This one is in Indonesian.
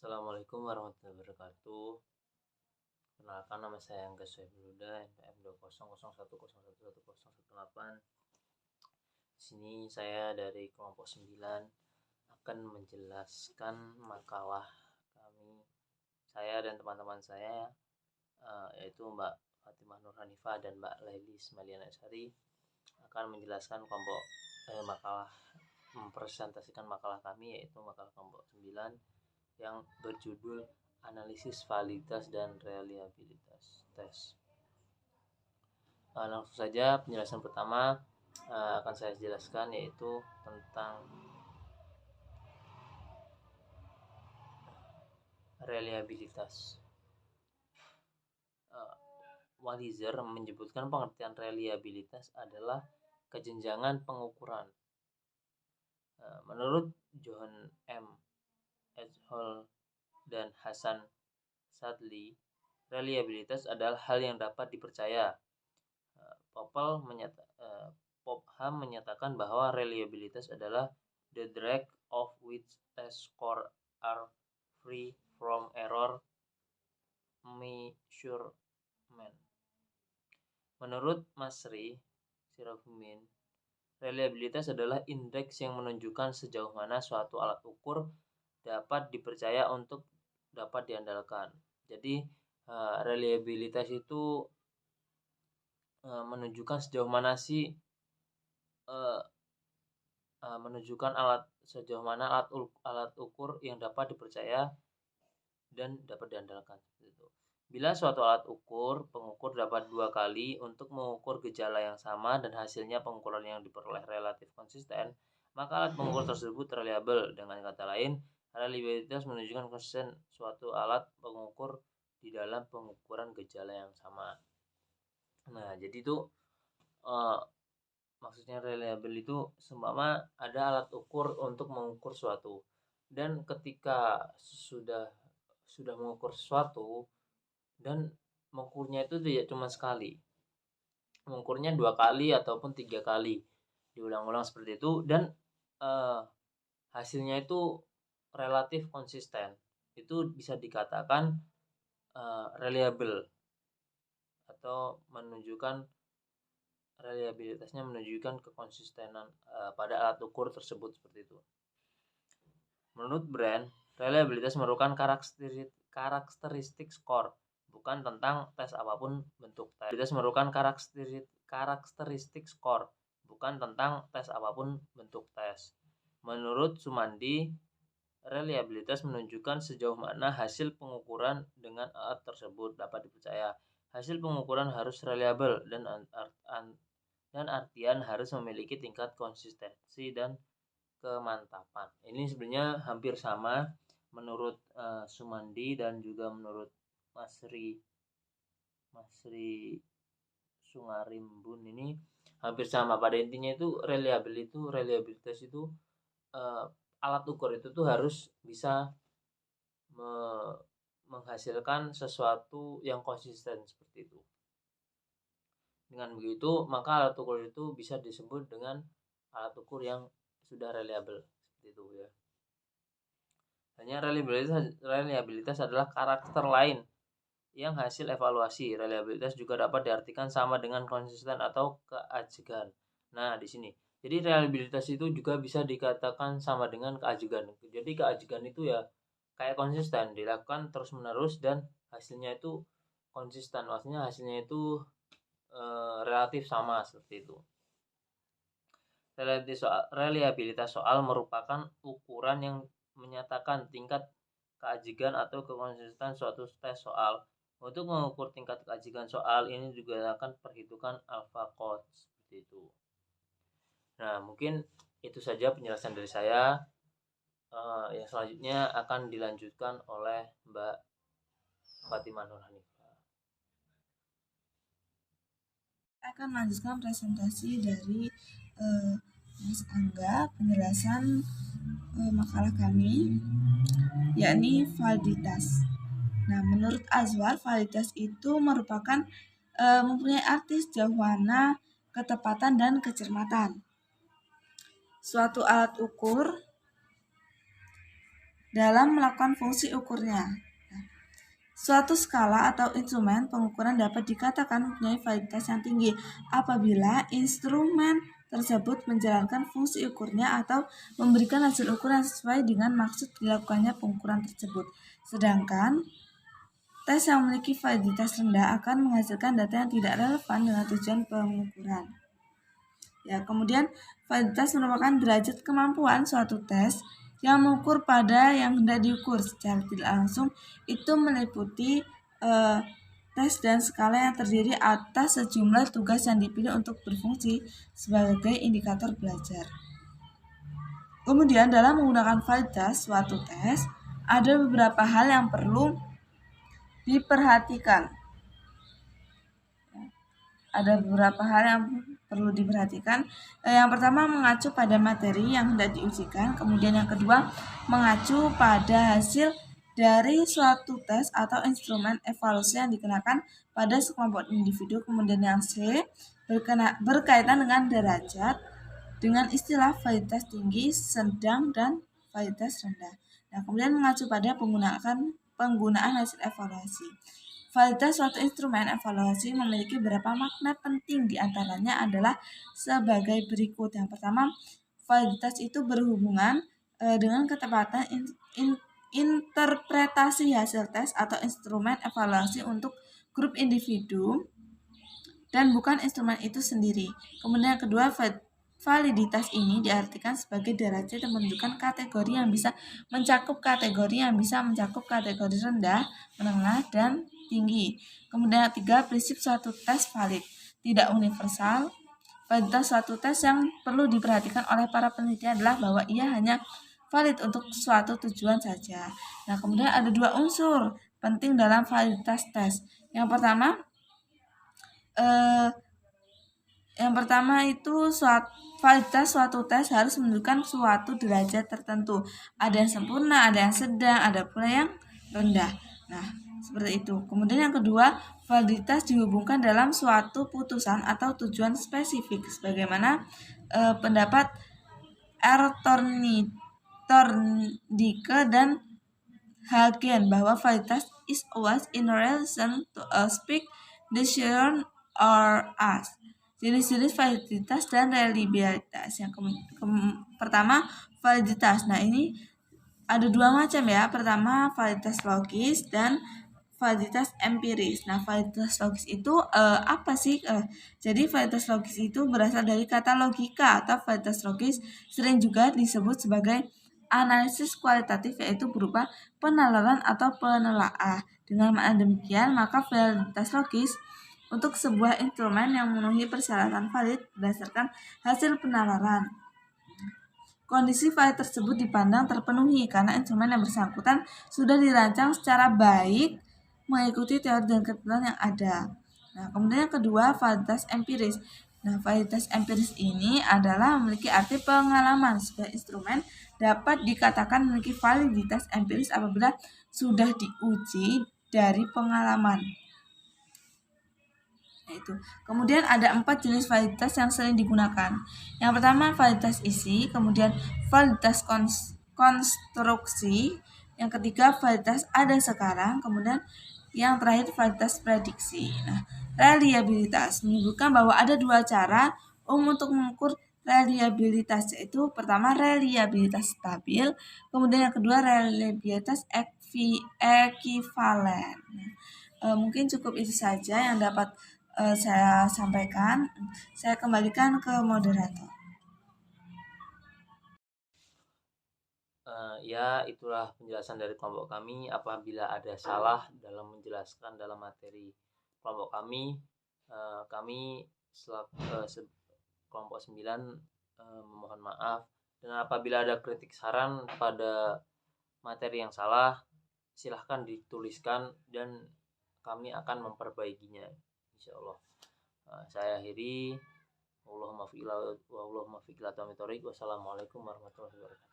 Assalamualaikum warahmatullahi wabarakatuh. Perkenalkan, nama saya Angga Soebuluda, NPM 20010111118. Di sini saya dari kelompok 9 akan menjelaskan makalah kami. Saya dan teman-teman saya yaitu Mbak Fatimah Nur Hanifah dan Mbak Laili Ismailiana Sari akan menjelaskan mempresentasikan makalah kami, yaitu makalah kelompok 9 yang berjudul analisis validitas dan reliabilitas tes. Langsung saja, penjelasan pertama akan saya jelaskan, yaitu tentang reliabilitas. Walliser menyebutkan pengertian reliabilitas adalah kejenjangan pengukuran. Menurut John M. Edhol dan Hasan Sadli, reliabilitas adalah hal yang dapat dipercaya. Popham menyatakan bahwa reliabilitas adalah the degree of which test scores are free from error measurement. Menurut Masri Sirahumin, reliabilitas adalah indeks yang menunjukkan sejauh mana suatu alat ukur dapat dipercaya untuk dapat diandalkan. Jadi reliabilitas itu menunjukkan sejauh mana alat ukur yang dapat dipercaya dan dapat diandalkan. Bila suatu alat pengukur dapat 2 kali untuk mengukur gejala yang sama dan hasilnya pengukuran yang diperoleh relatif konsisten, maka alat pengukur tersebut reliable. Dengan kata lain, reliabilitas menunjukkan konsisten suatu alat pengukur di dalam pengukuran gejala yang sama. Nah, jadi itu maksudnya reliable itu seumpama ada alat ukur untuk mengukur suatu, dan ketika sudah mengukur sesuatu dan mengukurnya itu tidak cuma sekali, mengukurnya 2 kali ataupun 3 kali, diulang-ulang seperti itu, dan hasilnya itu relatif konsisten, itu bisa dikatakan reliable, atau menunjukkan reliabilitasnya menunjukkan kekonsistenan pada alat ukur tersebut, seperti itu. Menurut Brand, reliabilitas merupakan karakteristik skor, bukan tentang tes apapun bentuk tes. Reliabilitas merupakan karakteristik skor, bukan tentang tes apapun bentuk tes. Menurut Sumandi, reliabilitas menunjukkan sejauh mana hasil pengukuran dengan alat tersebut dapat dipercaya. Hasil pengukuran harus reliable dan artian harus memiliki tingkat konsistensi dan kemantapan. Ini sebenarnya hampir sama menurut Sumandi dan juga menurut Masri Sungarimbun. Ini hampir sama. Pada intinya itu reliabilitas itu alat ukur itu tuh harus bisa menghasilkan sesuatu yang konsisten, seperti itu. Dengan begitu, maka alat ukur itu bisa disebut dengan alat ukur yang sudah reliable, seperti itu ya. Hanya reliabilitas adalah karakter lain yang hasil evaluasi. Reliabilitas juga dapat diartikan sama dengan konsisten atau keajegan. Nah, di sini. Jadi reliabilitas itu juga bisa dikatakan sama dengan keajegan. Jadi keajegan itu ya kayak konsisten, dilakukan terus-menerus dan hasilnya itu konsisten. Maksudnya hasilnya itu relatif sama, seperti itu. Reliabilitas soal merupakan ukuran yang menyatakan tingkat keajegan atau kekonsisten suatu tes soal. Untuk mengukur tingkat keajegan soal ini juga akan perhitungan AlphaCode, seperti itu. Nah, mungkin itu saja penjelasan dari saya. Yang selanjutnya akan dilanjutkan oleh Mbak Fatimah Nur Hanifah. Akan melanjutkan presentasi dari Mas Angga, penjelasan makalah kami, yakni validitas. Nah, menurut Azwar, validitas itu merupakan mempunyai arti sejauh mana ketepatan dan kecermatan suatu alat ukur dalam melakukan fungsi ukurnya. Suatu skala atau instrumen pengukuran dapat dikatakan mempunyai validitas yang tinggi apabila instrumen tersebut menjalankan fungsi ukurnya atau memberikan hasil ukuran sesuai dengan maksud dilakukannya pengukuran tersebut. Sedangkan tes yang memiliki validitas rendah akan menghasilkan data yang tidak relevan dengan tujuan pengukuran. Ya, kemudian validitas merupakan derajat kemampuan suatu tes yang mengukur pada yang hendak diukur secara tidak langsung. Itu meliputi tes dan skala yang terdiri atas sejumlah tugas yang dipilih untuk berfungsi sebagai indikator belajar. Kemudian dalam menggunakan validitas suatu tes, ada beberapa hal yang perlu diperhatikan. Ada beberapa hal yang perlu diperhatikan. Yang pertama, mengacu pada materi yang hendak diujikan. Kemudian yang kedua, mengacu pada hasil dari suatu tes atau instrumen evaluasi yang dikenakan pada sekelompok individu. Kemudian yang C, berkaitan dengan derajat dengan istilah validitas tinggi, sedang, dan validitas rendah. Nah, kemudian mengacu pada penggunaan hasil evaluasi. Validitas suatu instrumen evaluasi memiliki beberapa makna penting, diantaranya adalah sebagai berikut. Yang pertama, validitas itu berhubungan dengan ketepatan interpretasi hasil tes atau instrumen evaluasi untuk grup individu dan bukan instrumen itu sendiri. Kemudian yang kedua, validitas ini diartikan sebagai derajat yang menunjukkan kategori yang bisa mencakup kategori rendah, menengah, dan tinggi. Kemudian yang ketiga, prinsip suatu tes valid, tidak universal. Validitas suatu tes yang perlu diperhatikan oleh para peneliti adalah bahwa ia hanya valid untuk suatu tujuan saja. Nah, kemudian ada dua unsur penting dalam validitas tes. Yang pertama itu validitas suatu tes harus menunjukkan suatu derajat tertentu. Ada yang sempurna, ada yang sedang, ada pula yang rendah. Nah, seperti itu. Kemudian yang kedua, validitas dihubungkan dalam suatu putusan atau tujuan spesifik, sebagaimana pendapat R. Thorndike dan Hagen bahwa validitas is always in relation to a specific decision or ask. Jenis-jenis validitas dan reliabilitas. Yang pertama, validitas. Nah, ini ada dua macam ya. Pertama, validitas logis dan validitas empiris. Nah, validitas logis itu apa sih? Jadi validitas logis itu berasal dari kata logika atau validitas logis sering juga disebut sebagai analisis kualitatif, yaitu berupa penalaran atau penelaah. Dengan makna demikian, maka validitas logis untuk sebuah instrumen yang memenuhi persyaratan valid berdasarkan hasil penalaran. Kondisi valid tersebut dipandang terpenuhi karena instrumen yang bersangkutan sudah dirancang secara baik mengikuti teori dan ketentuan yang ada. Nah, kemudian yang kedua, validitas empiris. Nah, validitas empiris ini adalah memiliki arti pengalaman. Sebuah instrumen dapat dikatakan memiliki validitas empiris apabila sudah diuji dari pengalaman. Itu. Kemudian ada 4 jenis validitas yang sering digunakan. Yang pertama, validitas isi, kemudian validitas konstruksi, yang ketiga validitas ada sekarang, kemudian yang terakhir validitas prediksi. Nah, reliabilitas menyebutkan bahwa ada dua cara untuk mengukur reliabilitas, yaitu pertama reliabilitas stabil, kemudian yang kedua reliabilitas ekivalen. Mungkin cukup itu saja yang dapat saya sampaikan. Saya kembalikan ke moderator. Ya, itulah penjelasan dari kelompok kami. Apabila ada salah dalam menjelaskan dalam materi kelompok kami, kami kelompok 9 memohon maaf. Dan apabila ada kritik saran pada materi yang salah, silahkan dituliskan dan kami akan memperbaikinya, insyaallah. Saya akhiri. Wassalamualaikum warahmatullahi wabarakatuh.